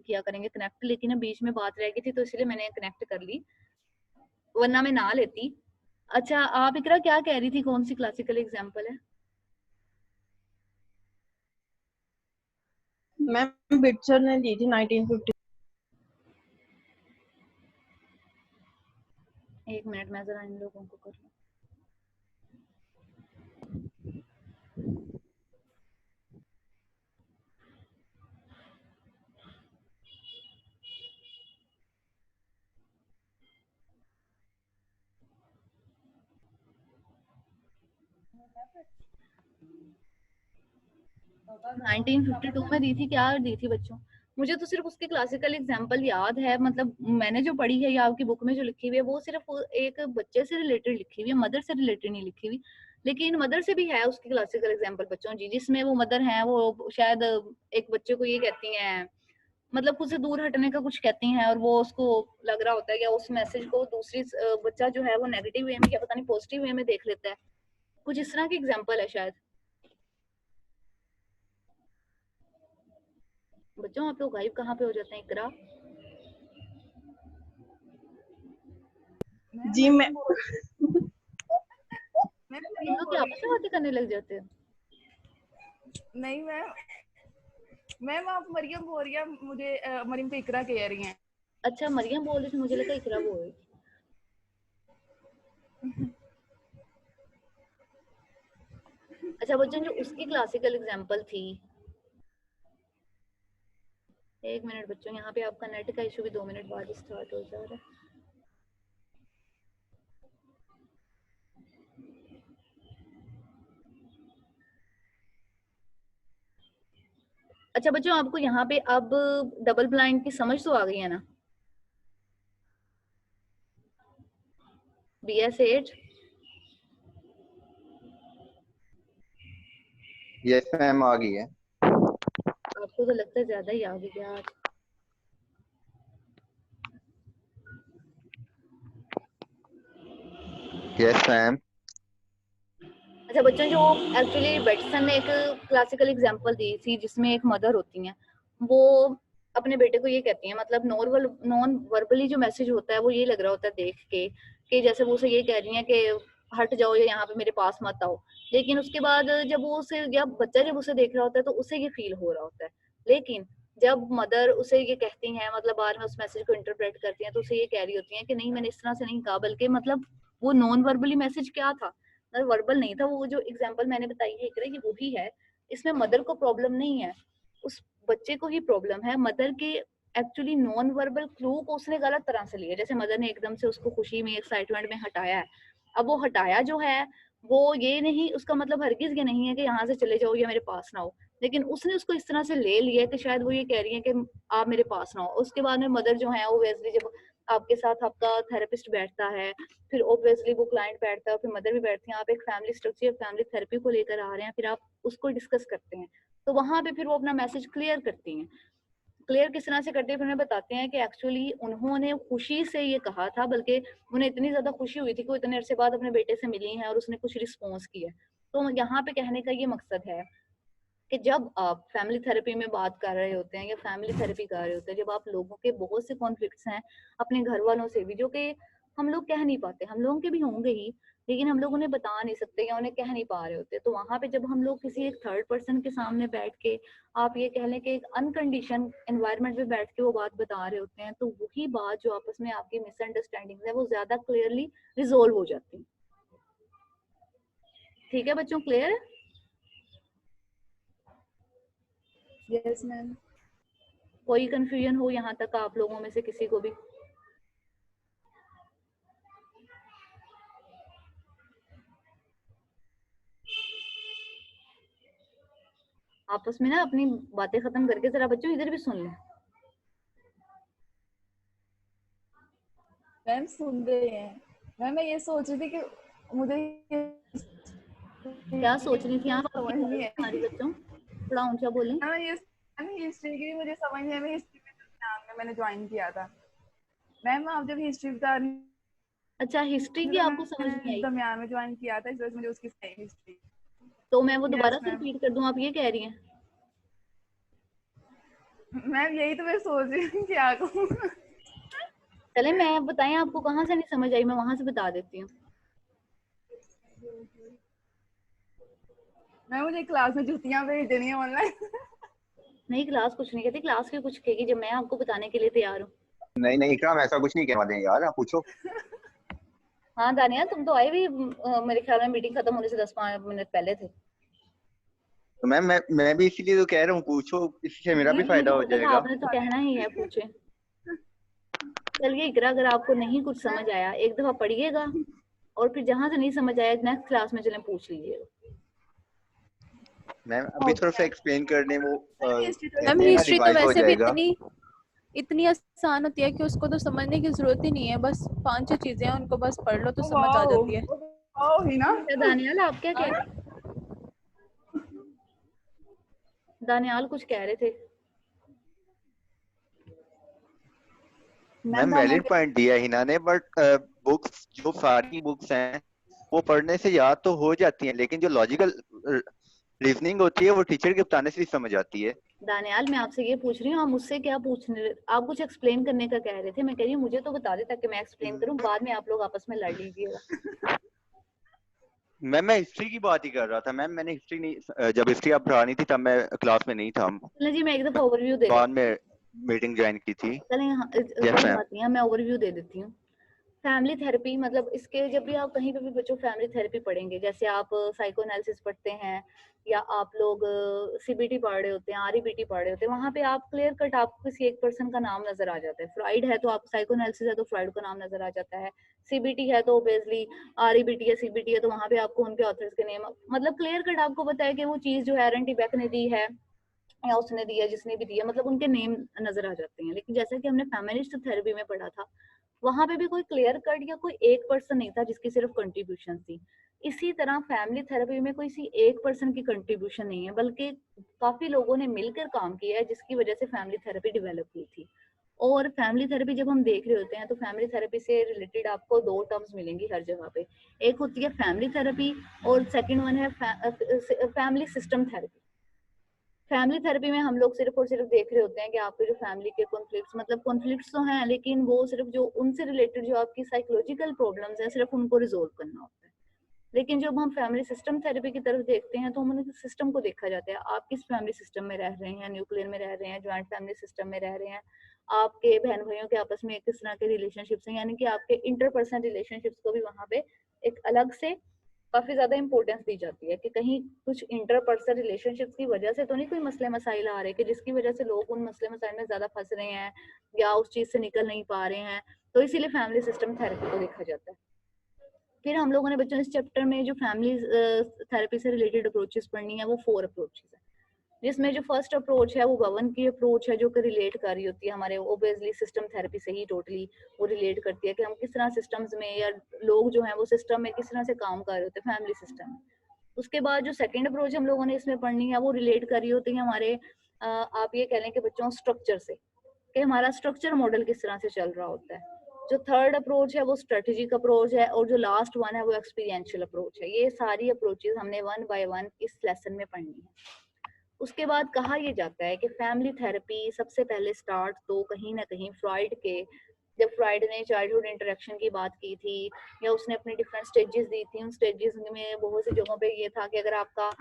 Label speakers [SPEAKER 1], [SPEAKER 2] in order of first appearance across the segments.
[SPEAKER 1] किया करेंगे कनेक्ट, लेकिन अब बीच में बात रह गई थी तो इसलिए मैंने कनेक्ट कर ली, वरना मैं ना लेती। अच्छा आप इकरा क्या कह रही थी, कौन सी क्लासिकल एग्जाम्पल है?
[SPEAKER 2] मैम बिटसर ने दी थी 1950।
[SPEAKER 1] एक मिनट मैं जरा इन लोगों को कर लूं।
[SPEAKER 3] पापा
[SPEAKER 1] 1952 में दी थी, क्या दी थी बच्चों? मुझे तो सिर्फ उसकी क्लासिकल एग्जाम्पल याद है, मतलब मैंने जो पढ़ी है या आपकी बुक में जो लिखी हुई है वो सिर्फ एक बच्चे से रिलेटेड लिखी हुई है, मदर से रिलेटेड नहीं लिखी हुई। लेकिन मदर से भी है उसकी क्लासिकल एग्जाम्पल बच्चों जी, जिसमें वो मदर है वो शायद एक बच्चे को ये कहती हैं, मतलब खुद से दूर हटने का कुछ कहती हैं, और वो उसको लग रहा होता है या उस मैसेज को दूसरी बच्चा जो है वो नेगेटिव वे में या पता नहीं पॉजिटिव वे में देख लेता है, कुछ इस तरह की एग्जाम्पल है शायद। बच्चों आप लोग गायब कहाँ पे हो जाते हैं इकरा?
[SPEAKER 2] जी मैं
[SPEAKER 1] तुम लोग क्या आपस में बातें करने लग जाते हो?
[SPEAKER 3] नहीं मैम आप मरियम बोल रही है, मुझे मरियम को इकरा कह रही हैं।
[SPEAKER 1] अच्छा मरियम बोल रही थी, मुझे लगा इकरा बोल रही थी। अच्छा बच्चों जो उसकी क्लासिकल एग्जांपल थी, एक मिनट बच्चों, यहाँ पे आपका नेट का इशू भी 2 मिनट बाद स्टार्ट हो जा रहा है। अच्छा बच्चों आपको यहाँ पे अब डबल ब्लाइंड की समझ तो आ गई है ना? BS8
[SPEAKER 4] यस मैम आ गई है।
[SPEAKER 1] आपको तो लगता है ज्यादा ही आ गई यार।
[SPEAKER 4] Yes ma'am.
[SPEAKER 1] अच्छा बच्चों जो एक्चुअली बेटसन ने एक क्लासिकल एग्जांपल दी थी जिसमें एक मदर होती हैं, वो अपने बेटे को ये कहती हैं, मतलब नॉन वर्बली जो मैसेज होता है वो ये लग रहा होता है देख के कि जैसे वो उसे ये कह रही हैं कि हट जाओ या यहाँ पे मेरे पास मत आओ, लेकिन उसके बाद जब वो उसे जब बच्चा जब उसे देख रहा होता है तो उसे ये फील हो रहा होता है, लेकिन जब मदर उसे ये कहती हैं, मतलब बाद में उस मैसेज को इंटरप्रेट करती हैं तो उसे ये कह रही होती हैं कि नहीं मैंने इस तरह से नहीं कहा, बल्कि मतलब वो नॉन वर्बली मैसेज क्या था, वर्बल नहीं था, वो जो एग्जांपल मैंने बताई है इकरा ये वही है। इसमें मदर को प्रॉब्लम नहीं है, उस बच्चे को ही प्रॉब्लम है। मदर के एक्चुअली नॉन वर्बल क्लू को उसने गलत तरह से लिया, जैसे मदर ने एकदम से उसको खुशी में एक्साइटमेंट में हटाया है, अब वो हटाया जो है वो ये नहीं, उसका मतलब हरगिज ये नहीं है कि यहाँ से चले जाओ या मेरे पास ना हो, लेकिन उसने उसको इस तरह से ले लिया कि शायद वो ये कह रही है कि आप मेरे पास ना हो। उसके बाद में मदर जो है ओब्वियसली जब आपके साथ आपका थेरेपिस्ट बैठता है, फिर ऑब्वियसली वो क्लाइंट बैठता है, फिर मदर भी बैठती है, आप एक फैमिली स्ट्रक्चर फैमिली थेरेपी को लेकर आ रहे हैं, फिर आप उसको डिस्कस करते हैं, तो वहां पे फिर वो अपना मैसेज क्लियर करती हैं। क्लियर किस तरह से करते हैं फिर हमें बताते हैं कि एक्चुअली उन्होंने खुशी से ये कहा था, बल्कि उन्हें इतनी ज्यादा खुशी हुई थी कि वो इतने अरसे बाद अपने बेटे से मिली हैं और उसने कुछ रिस्पॉन्स किया। तो यहाँ पे कहने का ये मकसद है कि जब आप फैमिली थेरेपी में बात कर रहे होते हैं या फैमिली थेरेपी कर रहे होते हैं, जब आप लोगों के बहुत से कॉन्फ्लिक्ट्स हैं अपने घर वालों से भी जो कि हम लोग कह नहीं पाते, हम लोगों के भी होंगे ही, लेकिन हम लोग उन्हें बता नहीं सकते या उन्हें कह नहीं पा रहे होते, तो वहां पे जब हम लोग किसी एक थर्ड पर्सन के सामने बैठ के, आप ये कह लें कि एक अनकंडीशन एनवायरनमेंट में बैठ के वो बात बता रहे होते हैं, तो वही बात जो आपस में आपकी मिसअंडरस्टैंडिंग है वो ज्यादा क्लियरली रिजोल्व हो जाती है। ठीक है बच्चों, क्लियर है?
[SPEAKER 3] Yes ma'am.
[SPEAKER 1] कोई कंफ्यूजन हो यहाँ तक आप लोगों में से किसी को भी? आपस में ना अपनी बातें खत्म करके जरा बच्चों इधर भी सुन लें।
[SPEAKER 3] मैम सुन रहे हैं। मैम मैं ये सोच रही थी कि मुझे
[SPEAKER 1] क्या सोच रही थी आप?
[SPEAKER 3] समझ नहीं है।
[SPEAKER 1] हमारी बच्चों थोड़ा ऊंचा बोलें।
[SPEAKER 3] हाँ ये हिस्ट्री की मुझे समझ नहीं है। मैं हिस्ट्री में मैंने ज्वाइन किया था। मैम आप जब हिस्ट्री बता रही
[SPEAKER 1] अच्छा हिस्ट्री की
[SPEAKER 3] तो
[SPEAKER 1] आपको समझ नहीं आई?
[SPEAKER 3] दरमियान में ज्वाइन किया था, इस वजह से मुझे उसकी हिस्ट्री।
[SPEAKER 1] तो मैं वो दोबारा
[SPEAKER 3] यस
[SPEAKER 1] से
[SPEAKER 3] मैम।
[SPEAKER 1] रिपीट कर दूं, आप ये कह रही हैं?
[SPEAKER 3] मैम यही तो मैं सोच रही हूँ क्या कहूँ।
[SPEAKER 1] चले मैं बताएं आपको कहाँ से नहीं समझ आई, मैं वहां से बता देती हूँ।
[SPEAKER 3] मैम मुझे क्लास में जुतियाँ भेज देनी है ऑनलाइन।
[SPEAKER 1] नहीं क्लास कुछ नहीं कहती, क्लास की कुछ कहेगी जब मैं आपको बताने के लिए तैयार हूँ।
[SPEAKER 4] नहीं नहीं इकराम, ऐसा कुछ नहीं कहवा दें यार, आप पूछो।
[SPEAKER 1] हाँ दानिया तुम तो आए भी मेरे ख्याल में मीटिंग खत्म होने से 10-5 मिनट पहले थे।
[SPEAKER 4] तो मैम मैं भी इसीलिए तो कह रहा हूँ, पूछो, इससे मेरा भी
[SPEAKER 1] मुझे
[SPEAKER 4] फायदा हो
[SPEAKER 1] पता था
[SPEAKER 4] जाएगा।
[SPEAKER 1] आपने तो कहना ही है, पूछे। चलिए इकरा, अगर आपको नहीं कुछ समझ आया एक दफा पढ़िएगा और फिर जहां से नहीं समझ आया नेक्स्ट क्लास में चलें पूछ लीजिएगा।
[SPEAKER 4] मैम अभी थोड़ा सा एक्सप्लेन करने वो
[SPEAKER 2] मैम
[SPEAKER 4] कहते हैं ना
[SPEAKER 2] हिस्ट्री तो
[SPEAKER 4] रिवाइज हो
[SPEAKER 2] वैसे भी
[SPEAKER 4] जाएगा।
[SPEAKER 2] इतनी इतनी आसान होती है कि उसको तो समझने की जरूरत ही नहीं है, बस 5-6 चीजें हैं उनको बस पढ़ लो तो समझ आ जाती है।
[SPEAKER 3] वाओ ही ना।
[SPEAKER 1] क्या दानियाल आप क्या कह रहे हैं? दानियाल कुछ कह रहे थे।
[SPEAKER 4] मैम
[SPEAKER 1] दानियाल
[SPEAKER 4] वैलिड पॉइंट दिया हिना ने, बट बुक्स जो सारी बुक्स हैं वो पढ़ने से याद तो हो जाती हैं, लेकिन जो लॉजिकल रीजनिंग होती है वो टीचर के बताने से ही समझ आती है।
[SPEAKER 1] दानियाल मैं आपसे ये पूछ रही हूँ, आप मुझसे क्या पूछने, आप कुछ एक्सप्लेन करने का कह रहे थे, मैं कह रही हूँ मुझे तो बता दे ताकि मैं एक्सप्लेन करूँ, बाद में आप लोग आपस में लड़ लीजिएगा।
[SPEAKER 4] मैम मैं हिस्ट्री की बात ही कर रहा था। मैम मैंने हिस्ट्री नहीं, जब हिस्ट्री आप पढ़ानी थी तब मैं क्लास में नहीं था,
[SPEAKER 1] चलिए जी मैं एक दफा ओवरव्यू दे
[SPEAKER 4] बाद
[SPEAKER 1] देती
[SPEAKER 4] में मीटिंग ज्वाइन की थी।
[SPEAKER 1] हूँ। चलें
[SPEAKER 4] यस
[SPEAKER 1] कोई
[SPEAKER 4] मैम।
[SPEAKER 1] बात नहीं है, मैं ओवरव्यू दे देती हूँ। फैमिली थेरेपी मतलब इसके जब भी आप कहीं पे भी बच्चों फैमिली थेरेपी पढ़ेंगे, जैसे आप साइको एनालिसिस पढ़ते हैं या आप लोग सीबीटी पढ़ रहे होते हैं, आरईबीटी पढ़ रहे होते हैं, वहां पे आप क्लियर कट आपको किसी एक पर्सन का नाम नजर आ जाता है। फ्राइड है तो आप साइको एनालिसिस है तो फ्राइड का नाम नजर आ जाता है, सीबीटी है तो ओबियसली आरईबीटी या सीबीटी है तो वहां पे आपको उनके ऑथर्स के नेम, मतलब क्लियर कट आपको पता है कि वो चीज जो है एरन टिबैक ने दी है या उसने दिया जिसने भी दिया, मतलब उनके नेम नजर आ जाते हैं। लेकिन जैसा कि हमने फेमिनिस्ट थेरेपी में पढ़ा था, वहां पे भी कोई क्लियर कट या कोई एक पर्सन नहीं था जिसकी सिर्फ कंट्रीब्यूशन थी। इसी तरह फैमिली थेरेपी में कोई सी एक पर्सन की कंट्रीब्यूशन नहीं है, बल्कि काफी लोगों ने मिलकर काम किया है जिसकी वजह से फैमिली थेरेपी डेवलप हुई थी। और फैमिली थेरेपी जब हम देख रहे होते हैं तो फैमिली थेरेपी से रिलेटेड आपको दो टर्म्स मिलेंगी हर जगह पे। एक होती है फैमिली थेरेपी और सेकंड वन है family system therapy. Family therapy में हम लोग सिर्फ और सिर्फ देख रहे होते हैं कि आपके जो फैमिली के कॉन्फ्लिक्ट्स, मतलब कॉन्फ्लिक्ट्स तो हैं लेकिन वो सिर्फ जो उनसे रिलेटेड जो आपकी साइकोलॉजिकल प्रॉब्लम्स हैं सिर्फ उनको रिजोल्व करना होता है। लेकिन जब हम फैमिली सिस्टम थेरेपी की तरफ देखते हैं तो हम उनके सिस्टम को देखा जाता है। आप किस फैमिली सिस्टम में रह रहे हैं, न्यूक्लियर में रह रहे हैं, ज्वाइंट फैमिली सिस्टम में रह रहे हैं, आपके बहन भाइयों के आपस में किस तरह के रिलेशनशिप्स हैं, यानी कि आपके इंटरपर्सनल रिलेशनशिप्स को भी वहाँ पे एक अलग से काफी ज्यादा इंपॉर्टेंस दी जाती है कि कहीं कुछ इंटरपर्सनल रिलेशनशिप्स की वजह से तो नहीं कोई मसले मसाइल आ रहे कि जिसकी वजह से लोग उन मसले मसाइल में ज्यादा फंस रहे हैं या उस चीज से निकल नहीं पा रहे हैं। तो इसीलिए फैमिली सिस्टम थेरेपी को देखा जाता है। फिर हम लोगों ने बच्चों इस चैप्टर में जो फैमिली थेरेपी से रिलेटेड अप्रोचेस पढ़नी है वो 4 अप्रोचेस है, जिसमें जो फर्स्ट अप्रोच है वो भवन की अप्रोच है जो कि रिलेट कर रही होती है हमारे ओबियसली सिस्टम थेरेपी से ही टोटली वो रिलेट करती है कि हम किस तरह सिस्टम्स में या लोग जो हैं वो सिस्टम में किस तरह से काम कर रहे होते हैं फैमिली सिस्टम में। उसके बाद जो सेकंड अप्रोच हम लोगों ने इसमें पढ़नी है वो रिलेट कर रही होती है हमारे आप ये कह लें कि बच्चों स्ट्रक्चर से, कि हमारा स्ट्रक्चर मॉडल किस तरह से चल रहा होता है। जो थर्ड अप्रोच है वो स्ट्रेटेजिक अप्रोच है और जो लास्ट वन है वो एक्सपीरियंशियल अप्रोच है। ये सारी अप्रोचेस हमने वन बाय वन इस लेसन में पढ़नी है। उसके बाद कहा यह जाता है कि फैमिली थेरेपी सबसे पहले स्टार्ट तो कहीं ना कहीं फ्रॉइड के, जब फ्रॉइड ने चाइल्डहुड इंटरेक्शन की बात की थी या उसने अपनी डिफरेंट स्टेजेस दी थी, उन स्टेजेस में बहुत सी जगहों पे ये था कि अगर आपका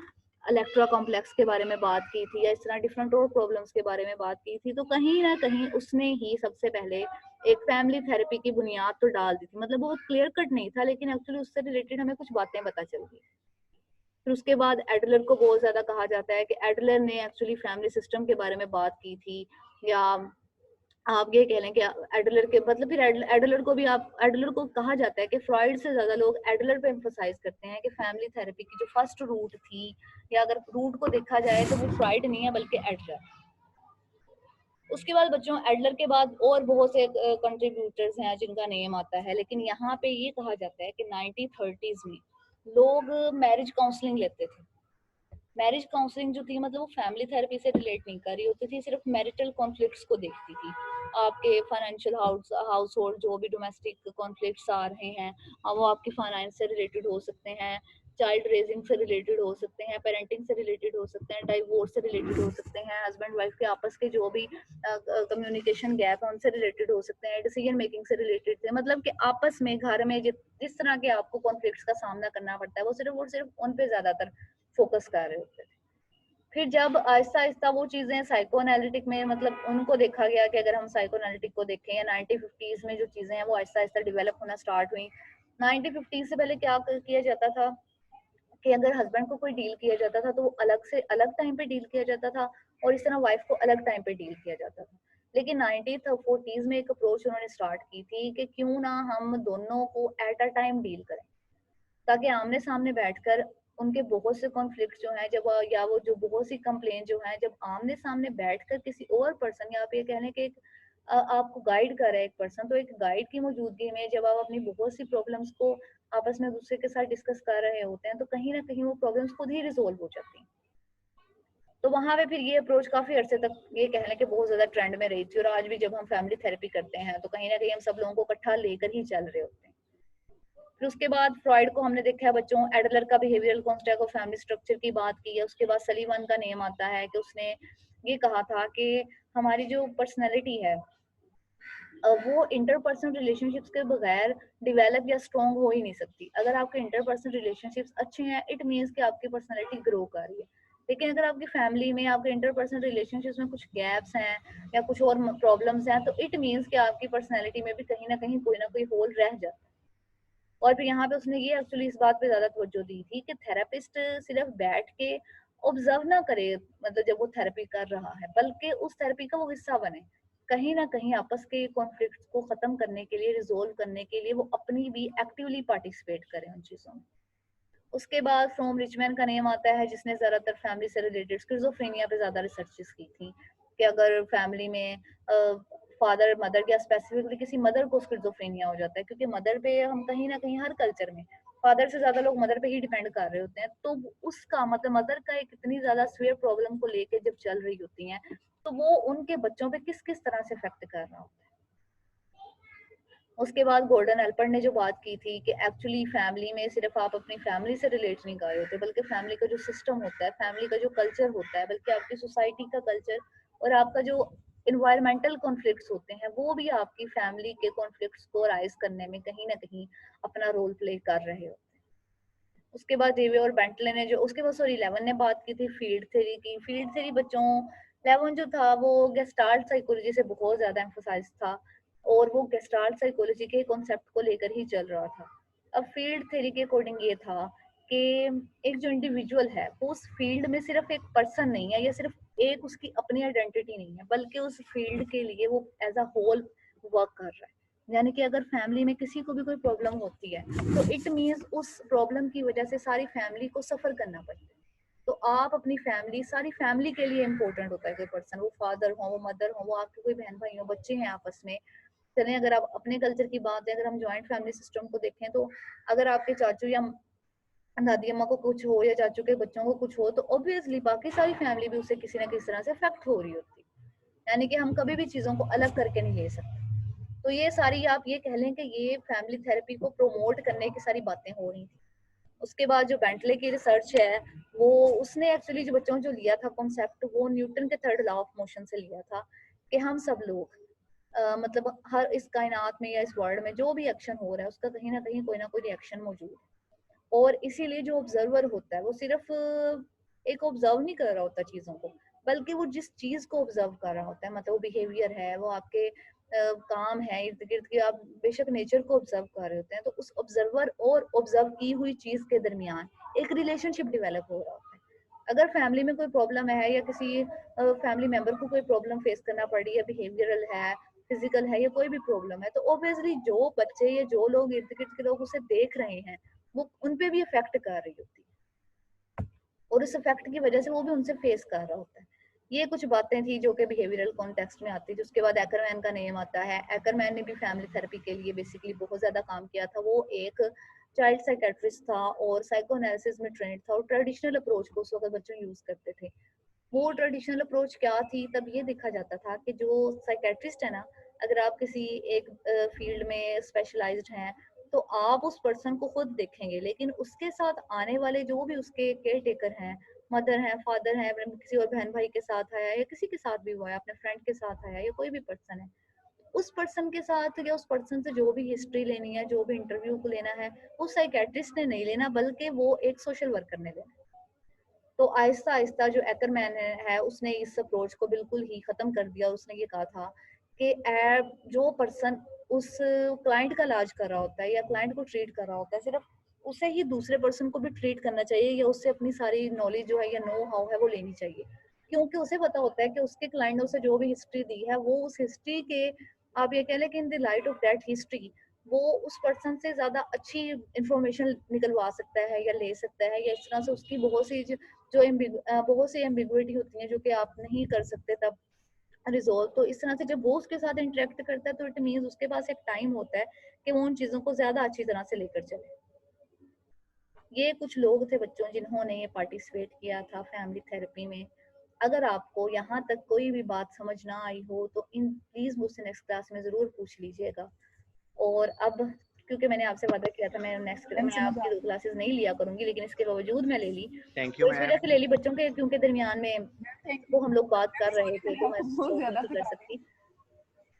[SPEAKER 1] इलेक्ट्रा कॉम्प्लेक्स के बारे में बात की थी या इस तरह डिफरेंट और प्रॉब्लम्स के बारे में बात की थी, तो कहीं ना कहीं उसने ही सबसे पहले एक फैमिली थेरेपी की बुनियाद तो डाल दी थी। मतलब बहुत क्लियर कट नहीं था लेकिन एक्चुअली उससे रिलेटेड हमें कुछ बातें पता चल गई। फिर उसके बाद एडलर को बहुत ज्यादा कहा जाता है कि एडलर ने एक्चुअली फैमिली सिस्टम के बारे में बात की थी, या आप ये कह लें कि एडलर के मतलब फिर एडलर को भी आप एडलर को कहा जाता है कि फ्रॉइड से ज्यादा लोग एडलर पे एम्फोसाइज करते हैं कि फैमिली थेरेपी की जो फर्स्ट रूट थी, या अगर रूट को देखा जाए तो वो फ्रॉइड नहीं है बल्कि एडलर। उसके बाद बच्चों एडलर के बाद और बहुत से कंट्रीब्यूटर्स हैं जिनका नेम आता है, लेकिन यहाँ पे ये कहा जाता है कि 1930s में लोग मैरिज काउंसलिंग लेते थे। मैरिज काउंसलिंग जो थी मतलब वो फैमिली थेरेपी से रिलेट नहीं कर रही होती थी, सिर्फ मैरिटल कॉन्फ्लिक्ट्स को देखती थी। आपके फाइनेंशियल हाउस होल्ड जो भी डोमेस्टिक कॉन्फ्लिक्ट्स आ रहे हैं, वो आपके फाइनेंस से रिलेटेड हो सकते हैं, चाइल्ड रेजिंग से रिलेटेड हो सकते हैं, पेरेंटिंग से रिलेटेड हो सकते हैं, डाइवोर्स से रिलेटेड हो सकते हैं, हस्बैंड वाइफ के आपस के जो भी कम्युनिकेशन गैप है उनसे रिलेटेड हो सकते हैं, डिसीजन मेकिंग से रिलेटेड थे, मतलब कि आपस में घर में जिस तरह के आपको कॉन्फ्लिक्ट्स का सामना करना पड़ता है वो सिर्फ उन पे ज्यादातर फोकस कर रहे होते थे। फिर जब आहिस्ता आहिस्ता वो चीजें साइको एनालिटिक में मतलब उनको देखा गया कि अगर हम साइको एनालिटिक को देखें या 1950s में जो चीजें हैं वो आहिस्ता आहिस्ता डेवलप होना स्टार्ट हुई। 1950 से पहले क्या किया जाता था कि अगर हस्बैंड को कोई डील किया जाता था तो वो अलग से अलग टाइम पे डील किया जाता था और इस तरह वाइफ को अलग टाइम पे डील किया जाता था। लेकिन 1940s में एक अप्रोच उन्होंने स्टार्ट की थी कि क्यों ना हम दोनों को एट अ टाइम डील करें, ताकि आमने सामने बैठकर उनके बहुत से कॉन्फ्लिक्ट जो हैं जब या वो जो बहुत सी कंप्लेन जो हैं जब आमने सामने बैठकर किसी और पर्सन या आप ये कह लें कि आपको गाइड कर रहा है एक पर्सन, तो एक गाइड की मौजूदगी में जब आप अपनी बहुत सी प्रॉब्लम्स को आपस में दूसरे के साथ डिस्कस कर रहे होते हैं तो कहीं ना कहीं वो प्रॉब्लम्स खुद ही रिजोल्व हो जाती हैं। तो वहां पे फिर ये अप्रोच काफी अरसे तक ये कह लें कि बहुत ज्यादा ट्रेंड में रही थी और आज भी जब हम फैमिली थेरेपी करते हैं तो कहीं ना कहीं हम सब लोगों को इकट्ठा लेकर ही चल रहे होते हैं। फिर उसके बाद फ्रॉइड को हमने देखा है बच्चों, एडलर का behavioural construct of family structure की बात की है, उसके बाद सलीवन का नेम आता है कि उसने ये कहा था कि हमारी जो पर्सनैलिटी है वो इंटरपर्सनल रिलेशनशिप्स के बगैर डेवलप या स्ट्रॉन्ग हो ही नहीं सकती। अगर आपके इंटरपर्सनल रिलेशनशिप्स अच्छे हैं इट मीन्स कि आपकी पर्सनैलिटी ग्रो कर रही है, लेकिन अगर आपकी फैमिली में आपके इंटरपर्सनल रिलेशनशिप्स में कुछ गैप्स हैं या कुछ और प्रॉब्लम्स हैं तो इट मीन्स कि आपकी पर्सनैलिटी में भी कहीं ना कोई होल रह जाता है। और फिर यहाँ पे उसने ये एक्चुअली इस बात पे ज्यादा तवज्जो दी थी कि थेरेपिस्ट सिर्फ बैठ के ऑब्जर्व ना करे, मतलब जब वो थेरेपी कर रहा है, बल्कि उस थेरेपी का वो हिस्सा बने, कहीं ना कहीं आपस के कॉन्फ्लिक्ट को खत्म करने के लिए, रिजोल्व करने के लिए वो अपनी भी एक्टिवली पार्टिसिपेट करें उन चीजों में। उसके बाद फ्रॉम रिचमैन का नेम आता है जिसने ज्यादातर फैमिली से रिलेटेड स्किज़ोफ्रेनिया पे ज्यादा रिसर्चेस की थी कि अगर फैमिली में फादर मदर या स्पेसिफिकली किसी मदर को स्किज़ोफ्रेनिया हो जाता है, क्योंकि मदर पे हम कहीं ना कहीं हर कल्चर में फादर से ज्यादा लोग मदर पे ही डिपेंड कर रहे होते हैं, तो उसका मतलब मदर का एक इतनी ज्यादा सीवियर प्रॉब्लम को लेके जब चल रही होती हैं तो वो उनके बच्चों पे किस किस तरह से इफेक्ट कर रहा होता है। उसके बाद गोल्डन एल्पर्ट ने जो बात की थी कि एक्चुअली फैमिली में सिर्फ आप अपनी फैमिली से रिलेट नहीं कर रहे होते, बल्कि फैमिली का जो सिस्टम होता है, फैमिली का जो कल्चर होता है, बल्कि आपकी सोसाइटी का कल्चर और आपका जो इन्वायरमेंटल कॉन्फ्लिक्ट्स होते हैं वो भी आपकी फैमिली के कॉन्फ्लिक्ट्स को राइज करने में कहीं ना कहीं अपना रोल प्ले कर रहे होते हैं। उसके बाद डेवे और बेंटले ने जो उसके बाद सॉरी 11 ने बात की थी फील्ड थ्योरी की। फील्ड थ्योरी बच्चों 11 जो था वो गेस्टाल्ट साइकोलॉजी से बहुत ज्यादा एम्फोसाइज था और वो गेस्टाल्ट साइकोलॉजी के कॉन्सेप्ट को लेकर ही चल रहा था। अब फील्ड थ्योरी के अकॉर्डिंग ये था कि एक जो इंडिविजुअल है वो उस फील्ड में सिर्फ एक पर्सन नहीं है या सिर्फ एक उसकी अपनी आइडेंटिटी नहीं है, बल्कि उस फील्ड के लिए वो एज अ होल वर्क कर रहा है। यानी कि अगर फैमिली में किसी को भी कोई प्रॉब्लम होती है तो इट मीन्स उस प्रॉब्लम की वजह से सारी फैमिली को सफर करना पड़ता है। तो आप अपनी फैमिली, सारी फैमिली के लिए इम्पोर्टेंट होता है कोई पर्सन, वो फादर हो, वो मदर हो, वो आपके कोई बहन भाई हो, बच्चे हैं आपस में। चलें अगर आप अपने कल्चर की बात है, अगर हम जॉइंट फैमिली सिस्टम को देखें तो अगर आपके चाचू या दादी अम्मा को कुछ हो या चाचू के बच्चों को कुछ हो तो ऑब्वियसली बाकी सारी फैमिली भी उससे किसी ना किसी तरह से अफेक्ट हो रही होती है। यानी कि हम कभी भी चीजों को अलग करके नहीं ले सकते। तो ये सारी आप ये कह लें कि ये फैमिली थेरेपी को प्रमोट करने की सारी बातें हो रही थी। उसके बाद जो बेंटले की रिसर्च है वो उसने एक्चुअली जो बच्चों जो लिया था कॉन्सेप्ट वो न्यूटन के थर्ड लॉ ऑफ मोशन से लिया था कि हम सब लोग मतलब हर इस कायनात में या इस वर्ल्ड में जो भी एक्शन हो रहा है उसका कहीं ना कोई रिएक्शन मौजूद है। और इसीलिए जो ऑब्जर्वर होता है वो सिर्फ एक ऑब्जर्व नहीं कर रहा होता चीजों को, बल्कि वो जिस चीज को ऑब्जर्व कर रहा होता है, मतलब वो बिहेवियर है, वो आपके काम है इर्द गिर्द की, आप बेशक नेचर को ऑब्जर्व कर रहे होते हैं, तो उस ऑब्जर्वर और ऑब्जर्व की हुई चीज के दरमियान एक रिलेशनशिप डेवलप हो रहा होता है। अगर फैमिली में कोई प्रॉब्लम है या किसी फैमिली मेंबर को कोई प्रॉब्लम फेस करना पड़ रही है, बिहेवियरल है, फिजिकल है या कोई भी प्रॉब्लम है, तो ऑब्वियसली जो बच्चे या जो लोग इर्द गिर्द के लोग उसे देख रहे हैं वो उन पे भी इफेक्ट कर रही होती है और इस इफेक्ट की वजह से वो भी उनसे फेस कर रहा होता है। ये कुछ बातें थी जो कि बिहेवियरल कॉन्टेक्स्ट में आती है। उसके बाद एकरमैन का नेम आता है। एकरमैन ने भी फैमिली थेरेपी के लिए बेसिकली बहुत ज्यादा काम किया था। वो एक चाइल्ड साइकेट्रिस्ट था और साइको एनालिसिस में ट्रेंड था और ट्रेडिशनल अप्रोच को उस वक्त बच्चों यूज करते थे। वो ट्रेडिशनल अप्रोच क्या थी, तब ये देखा जाता था कि जो साइकेट्रिस्ट है ना, अगर आप किसी एक फील्ड में स्पेशलाइज्ड हैं तो आप उस पर्सन को खुद देखेंगे, लेकिन उसके साथ आने वाले जो भी उसके केयर टेकर हैं, मदर हैं, फादर हैं, किसी और बहन भाई के साथ आया या किसी के साथ भी हुआ है, अपने फ्रेंड के साथ आया या कोई भी पर्सन है, उस पर्सन के साथ या उस पर्सन से जो भी हिस्ट्री लेनी है, जो भी इंटरव्यू को लेना है, वो साइकेट्रिस्ट ने नहीं लेना, बल्कि वो एक सोशल वर्कर ने लेना। तो आहिस्ता आहिस्ता जो एकरमैन है उसने इस अप्रोच को बिल्कुल ही खत्म कर दिया। उसने ये कहा था कि जो पर्सन उस क्लाइंट का इलाज कर रहा होता है या क्लाइंट को ट्रीट कर रहा होता है, सिर्फ उसे ही दूसरे पर्सन को भी ट्रीट करना चाहिए या उससे अपनी सारी नॉलेज जो है या नो हाउ है वो लेनी चाहिए, क्योंकि उसे पता होता है कि उसके क्लाइंट ने उसे जो भी हिस्ट्री दी है वो उस हिस्ट्री के, आप ये कह लें कि in the light of that history वो उस पर्सन से ज्यादा अच्छी इंफॉर्मेशन निकलवा सकता है या ले सकता है, या इस तरह से उसकी बहुत सी बहुत सी एम्बिगुइटी होती है जो कि आप नहीं कर सकते तब रिजोल्व। तो इस तरह से जब वो उसके साथ इंटरेक्ट करता है तो इट मीन्स उसके पास एक टाइम होता है कि वो उन चीजों को ज्यादा अच्छी तरह से लेकर चले। ये कुछ लोग थे बच्चों जिन्होंने ये पार्टिसिपेट किया था फैमिली थेरेपी में। अगर आपको यहाँ तक कोई भी बात समझ ना आई हो तो इन प्लीज मुझसे नेक्स्ट क्लास में जरूर पूछ लीजिएगा। और अब क्योंकि मैंने आपसे वादा किया था मैं नेक्स्ट मैं आपकी 2 क्लासेस नहीं लिया करूंगी, लेकिन इसके बावजूद मैं ले ली।
[SPEAKER 4] थैंक
[SPEAKER 1] तो
[SPEAKER 4] यू
[SPEAKER 1] इस
[SPEAKER 4] मैम।
[SPEAKER 1] वजह से ले ली बच्चों के, क्योंकि दरमियान में वो हम लोग बात कर रहे थे तो मैं
[SPEAKER 3] बहुत
[SPEAKER 1] स्टॉप
[SPEAKER 3] ज्यादा
[SPEAKER 1] नहीं कर सकती।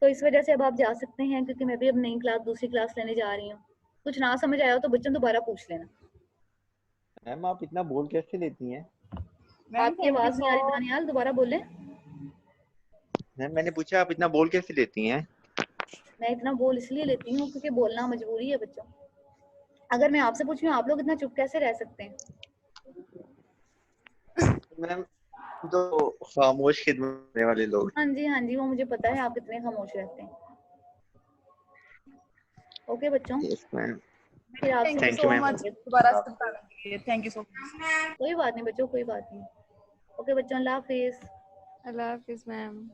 [SPEAKER 1] तो इस वजह से अब आप जा सकते हैं, क्योंकि मैं भी अब नई क्लास दूसरी क्लास लेने जा रही हूँ। कुछ ना समझ आया हो तो बच्चों दोबारा पूछ लेना।
[SPEAKER 5] मैम आप इतना बोल कैसे लेती हैं?
[SPEAKER 1] आपकी आवाज नहीं आ रही दानियाल, दोबारा बोले।
[SPEAKER 4] मैम मैंने पूछा आप इतना बोल कैसे लेती हैं?
[SPEAKER 1] मैं इतना बोल इसलिए लेती हूँ क्योंकि बोलना मजबूरी है बच्चों। अगर मैं आपसे पूछूं आप लोग इतना चुप कैसे रह सकते हैं?
[SPEAKER 4] मैम तो खामोश खिदमत करने वाले लोग।
[SPEAKER 1] हाँ जी, वो मुझे पता है आप कितने खामोश रहते हैं। ओके बच्चों,
[SPEAKER 4] यस मैम।
[SPEAKER 1] फिर आपसे
[SPEAKER 3] thank you
[SPEAKER 4] Thank you,
[SPEAKER 3] so
[SPEAKER 4] ma'am.
[SPEAKER 3] Much दोबारा बताने के लिए। Thank you so much.
[SPEAKER 1] कोई बात नहीं बच्चों, कोई बात नहीं। ओके बच्चों, अल्लाह हाफिज।
[SPEAKER 2] अल्लाह हाफिज मैम।